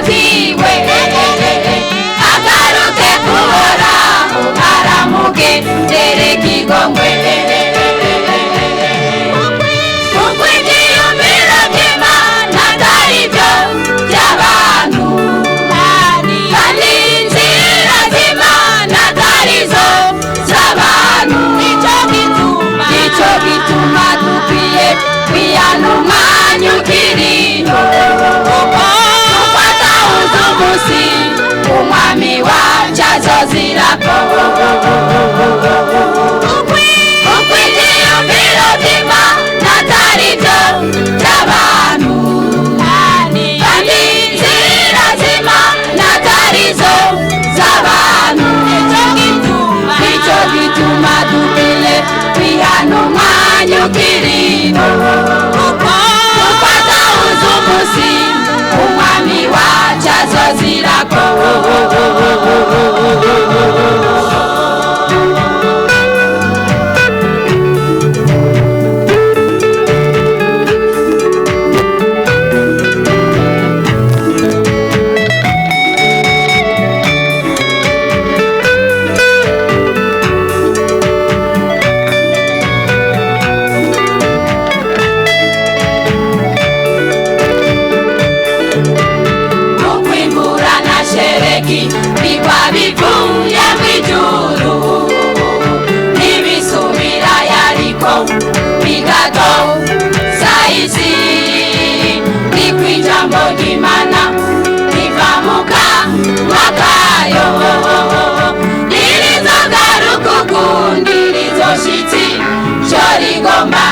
vyiwe agaruke kuhoraho aramugendere kigongwe kuko ivyiyumviro vy'Imana atari vyo vy'abantu kandi inzira z'Imana atarizo z'abantu nico gituma dukwiye kwihana umwanya ukiriho kuko atawuzi umusi umwami wacu azozirako kuko ivyiyumviro vy'Imana atari vyo vy'abantu kandi inzira z'Imana atarizo z'abantu nico gituma dukwiye kwihana umwanya ukiriho kuko atawuzi umusi umwami wacu azozirako bigwa bivuye mw'ijuru ntibisubira yariko bigato saisi niko ijambo ry'Imana riva mu kanwa kayo ntirizogaruka ukundi rizoshitsa ico rigomba